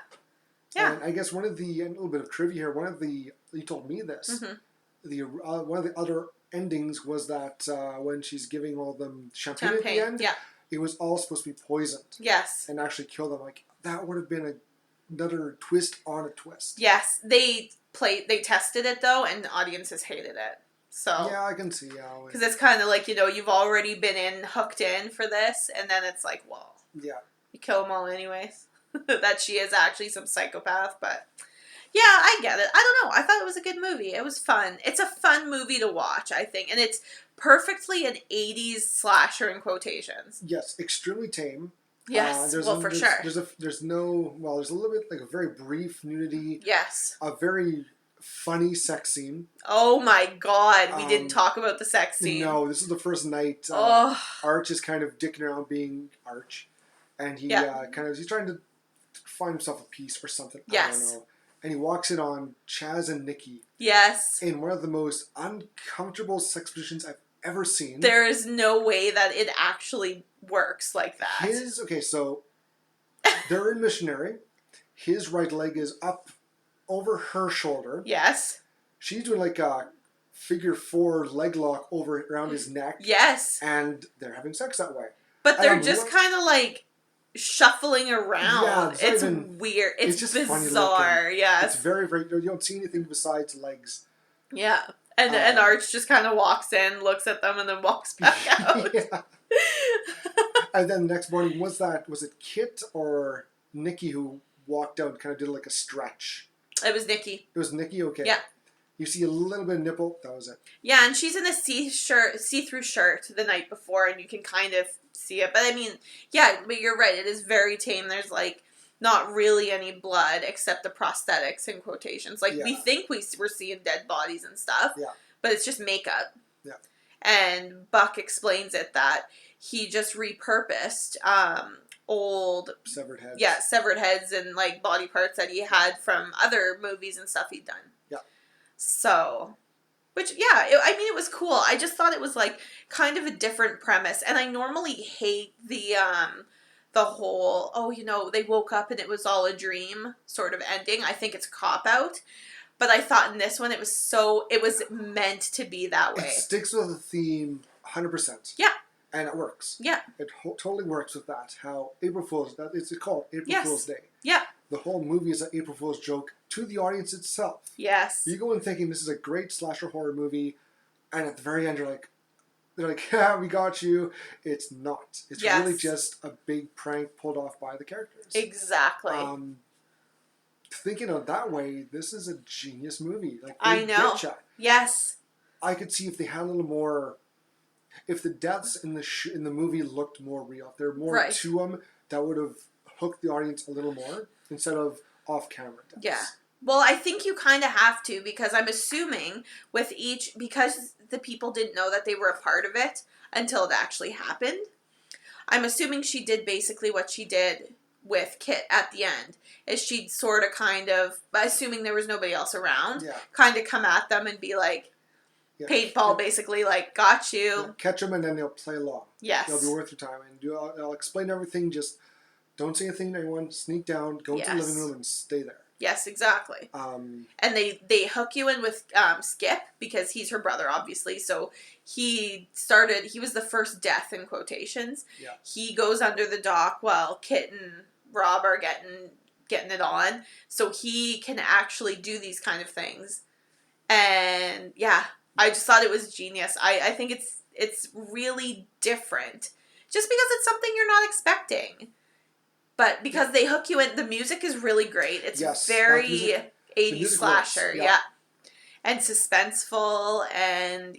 Yeah. And I guess a little bit of trivia here, you told me this, one of the other endings was that when she's giving all them champagne at the end, it was all supposed to be poisoned. Yes. And actually kill them. Like, that would have been another twist on a twist. Yes, they tested it though, and audiences hated it. So yeah, I can see how. Because it's kind of like, you've already been hooked in for this, and then it's like, well, you kill them all anyways. That she is actually some psychopath, but yeah, I get it. I don't know. I thought it was a good movie. It was fun. It's a fun movie to watch, I think, and it's perfectly an 80s slasher in quotations. Yes, extremely tame. Yes, sure. There's a little bit, like a very brief nudity. Yes. A very funny sex scene. Oh my god, we didn't talk about the sex scene. No, this is the first night. Arch is kind of dicking around being Arch. And he he's trying to find himself a piece or something. Yes. I don't know. And he walks in on Chaz and Nikki. Yes. In one of the most uncomfortable sex positions I've ever seen. There is no way that it actually works like that. So they're in missionary. His right leg is up over her shoulder. Yes. She's doing like a figure 4 leg lock around his neck. Yes. And they're having sex that way. But they're just kind of like shuffling around. Yeah, it's weird. It's just bizarre. Yes. It's very, very, you don't see anything besides legs. Yeah. And Arch just kind of walks in, looks at them, and then walks back out. Yeah. And then the next morning, was it Kit or Nikki who walked out and kind of did like a stretch? It was Nikki. It was Nikki? Okay. Yeah. You see a little bit of nipple, that was it. Yeah, and she's in a see-through shirt the night before, and you can kind of see it. But I mean, yeah, but you're right. It is very tame. There's like not really any blood except the prosthetics in quotations. Like we think we're seeing dead bodies and stuff, but it's just makeup. Yeah. And Buck explains it that he just repurposed old severed heads. Yeah, severed heads and like body parts that he had from other movies and stuff he'd done. Yeah. So, which I mean it was cool. I just thought it was like kind of a different premise, and I normally hate the whole they woke up and it was all a dream sort of ending. I think it's a cop out. But I thought in this one it was meant to be that way. It sticks with the theme 100%. Yeah. And it works. Yeah. It totally works with that. How April Fool's, it's called April Fool's Day. Yeah. The whole movie is an April Fool's joke to the audience itself. Yes. You go in thinking this is a great slasher horror movie, and at the very end they're like, yeah, we got you. It's not. It's really just a big prank pulled off by the characters. Exactly. Thinking of it that way, this is a genius movie. Like I know. Yes. I could see if they had a little more. If the deaths in the movie looked more real, if there were more to them, that would have hooked the audience a little more instead of off-camera deaths. Yeah. Well, I think you kind of have to, because I'm assuming because the people didn't know that they were a part of it until it actually happened. I'm assuming she did basically what she did with Kit at the end, is she'd sort of kind of, assuming there was nobody else around, kind of come at them and be like, paintball, basically, like, got you. Yeah. Catch them and then they'll play along. Yes. They'll be worth your time. And I'll explain everything, just don't say anything to anyone, sneak down, go to the living room and stay there. Yes, exactly. And they hook you in with Skip, because he's her brother, obviously. So he was the first death in quotations. Yeah. He goes under the dock while Kit and Rob are getting it on. So he can actually do these kind of things. And I just thought it was genius. I think it's really different. Just because it's something you're not expecting. But because they hook you in, the music is really great. It's very 80s slasher, and suspenseful, and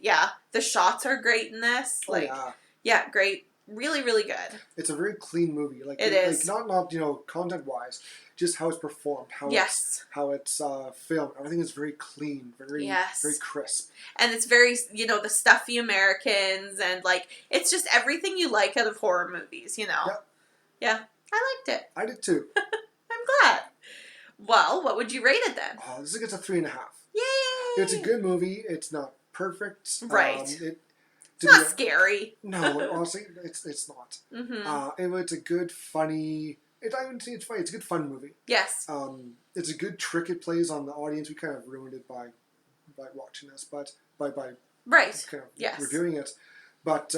the shots are great in this. Great, really, really good. It's a very clean movie. Like it is not content wise, just how it's performed, how it's filmed. Everything is very clean, very crisp, and it's very the stuffy Americans, and like it's just everything you like out of horror movies. I liked it. I did too. I'm glad. Well, what would you rate it then? Oh, this gets a 3.5. Yay! It's a good movie. It's not perfect. Right. It's not scary. No, honestly, it's not. Mm-hmm. It's a good, funny. I wouldn't say it's funny. It's a good, fun movie. Yes. It's a good trick it plays on the audience. We kind of ruined it by watching this, but by kind of reviewing it. But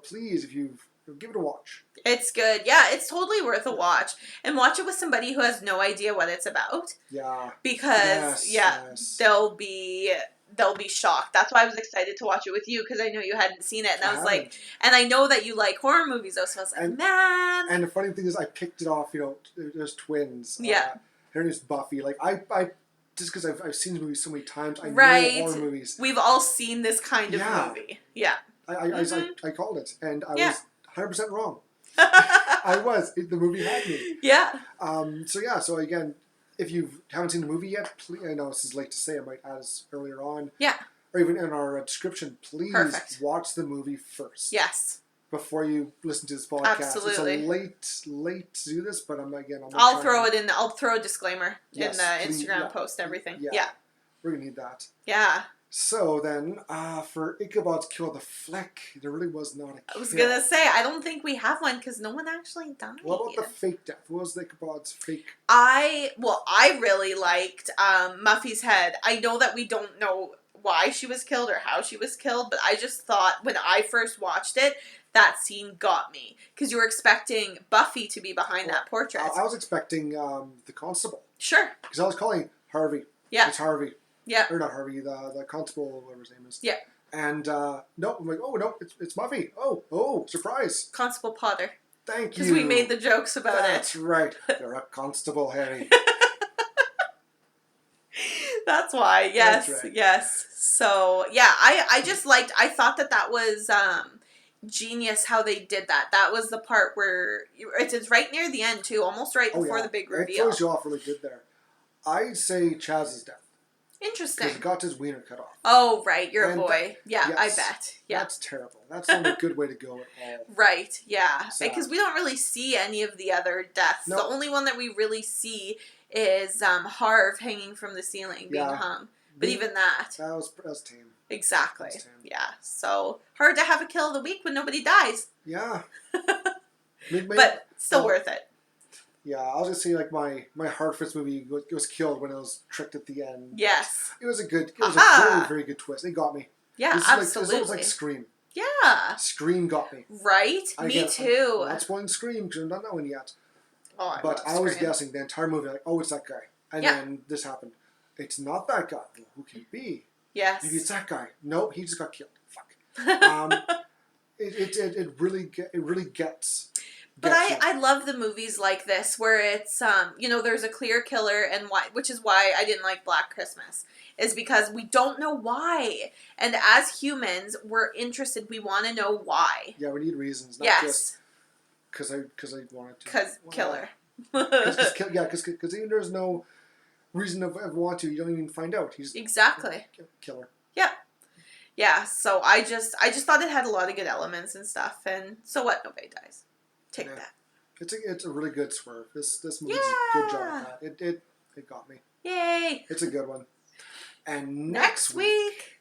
please, if you've give it a watch. It's good. Yeah, it's totally worth a watch. And watch it with somebody who has no idea what it's about. Yeah. Because, they'll be shocked. That's why I was excited to watch it with you, because I know you hadn't seen it. And I was like, and I know that you like horror movies, though, so I was like, man. And the funny thing is, I picked it off, there's twins. Yeah. Her name is Buffy. Like, I just because I've seen the movie so many times, I know horror movies. We've all seen this kind of movie. Yeah. I called it, and I was 100% wrong. I was. The movie had me. Yeah. So again, if you haven't seen the movie yet, please, I know this is late to say, I might add this earlier on. Yeah. Or even in our description, please watch the movie first. Yes. Before you listen to this podcast. Absolutely. It's late to do this, but I'll throw a disclaimer in the Instagram post, everything. Yeah. We're going to need that. Yeah. So then, for Ichabod's Kill the Flick, there really was not a kill. I was going to say, I don't think we have one, because no one actually died. What about the fake death? What was Ichabod's fake? I really liked Muffy's head. I know that we don't know why she was killed or how she was killed, but I just thought, when I first watched it, that scene got me. Because you were expecting Buffy to be behind that portrait. I was expecting the constable. Sure. Because I was calling Harvey. Yeah. It's Harvey. Yeah. Or not Harvey, the constable, whatever his name is. Yeah. And, no, I'm like, oh, no, it's Muffy. Oh, surprise. Constable Potter. Thank you. Because we made the jokes about That's right. You're a constable, Harry. That's why. Yes. That's right. Yes. So, yeah, I just liked, I thought that was, genius how they did that. That was the part where it's right near the end too, almost right before the big reveal. It throws you off really good there. I'd say Chaz's death. Interesting. Because he got his wiener cut off. Oh, right. You're a boy. Yeah, yes, I bet. Yeah. That's terrible. That's not a good way to go at all. Right. Yeah. Because we don't really see any of the other deaths. Nope. The only one that we really see is Harv hanging from the ceiling, being hung. But even that. That was tame. Exactly. Tame. Yeah. So hard to have a kill of the week when nobody dies. Yeah. But still worth it. Yeah, I was gonna say like my Heart Fist movie was killed when it was tricked at the end. Yes. It was a very, very good twist. It got me. Yeah, absolutely. It's almost like Scream. Yeah. Scream got me. Right? Me too. I'm not spoiling Scream because I'm not knowing yet. Oh, but I was guessing the entire movie like, oh, it's that guy. And then this happened. It's not that guy. Well, who can it be? Yes. Maybe it's that guy. Nope, he just got killed. Fuck. It really gets. But I love the movies like this where it's there's a clear killer and which is why I didn't like Black Christmas, is because we don't know why, and as humans we're interested. We want to know why. Yeah, we need reasons, not just because I wanted to. Because killer. Because even there's no reason to ever want to. You don't even find out. He's killer. Yeah. Yeah. So I just thought it had a lot of good elements and stuff, and so what? Nobody dies. Take that. It's a really good swerve. This movie does a good job at that. It got me. Yay! It's a good one. And next week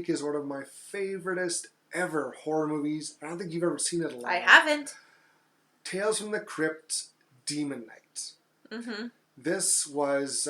is one of my favoriteest ever horror movies. I don't think you've ever seen it live. I haven't. Tales from the Crypt, Demon Knight. Mm-hmm. This was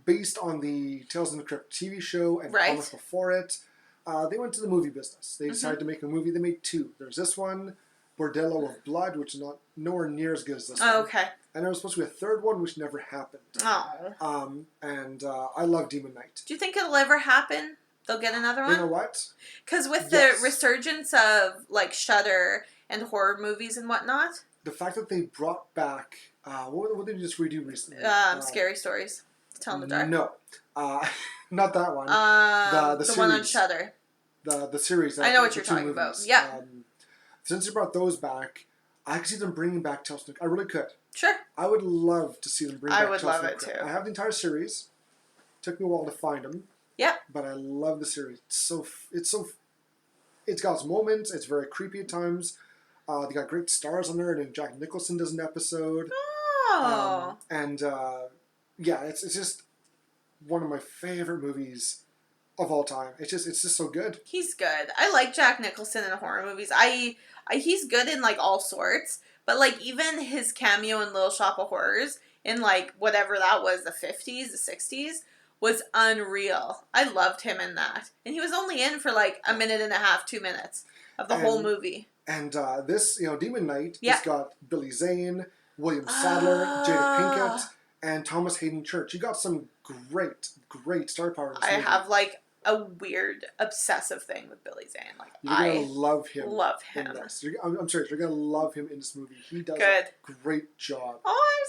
based on the Tales from the Crypt TV show and comic before it. They went to the movie business. They decided to make a movie. They made two. There's this one, Bordello of Blood, which is nowhere near as good as this one. Okay. And there was supposed to be a third one, which never happened. Oh. And I love Demon Knight. Do you think it'll ever happen? They'll get another one? You know what? Because with the resurgence of, like, Shudder and horror movies and whatnot. The fact that they brought back... what did they just redo recently? Scary Stories. Tell in the Dark. No. Not that one. The series, one on Shudder. The series. I know what you're talking about. Yeah. Since they brought those back, I could see them bringing back Tales from the Crypt. I really could. Sure. I would love to see them bring back Tales from the Crypt. I would love it too. I have the entire series. Took me a while to find them. Yeah. But I love the series. It's got its moments. It's very creepy at times. They got great stars on there, and Jack Nicholson does an episode. Oh. It's just one of my favorite movies of all time. It's just so good. He's good. I like Jack Nicholson in horror movies. He's good in like all sorts, but like even his cameo in Little Shop of Horrors in like whatever that was, the 50s, the 60s, was unreal. I loved him in that. And he was only in for like a minute and a half, 2 minutes of the whole movie. And this, Demon Knight, it's got Billy Zane, William Sadler, Jada Pinkett, and Thomas Hayden Church. You got some great star power in this movie. I have like a weird obsessive thing with Billy Zane. Like you're gonna love him. Love him. In this. I'm serious. You're gonna love him in this movie. He does a great job. Oh, I'm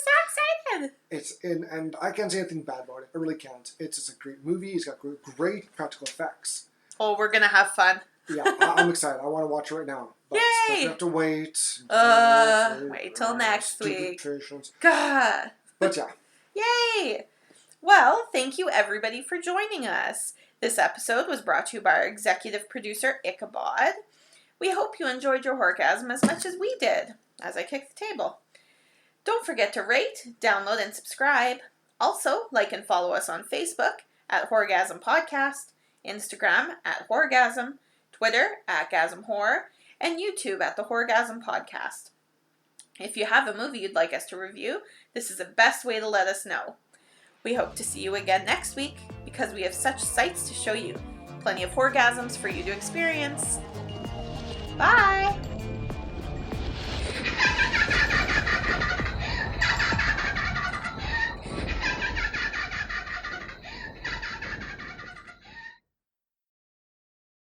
so excited! And I can't say anything bad about it. I really can't. It's just a great movie. It's got great practical effects. Oh, we're gonna have fun. Yeah, I'm excited. I want to watch it right now. But Yay! We have to wait. Wait till next week. Patience. God. But yeah. Yay! Well, thank you everybody for joining us. This episode was brought to you by our executive producer, Ichabod. We hope you enjoyed your Horr-Gasm as much as we did, as I kicked the table. Don't forget to rate, download, and subscribe. Also, like and follow us on Facebook at Horr-Gasm Podcast, Instagram at Horr-Gasm, Twitter at Gasm Horror, and YouTube at the Horr-Gasm Podcast. If you have a movie you'd like us to review, this is the best way to let us know. We hope to see you again next week because we have such sights to show you. Plenty of Horr-Gasms for you to experience. Bye!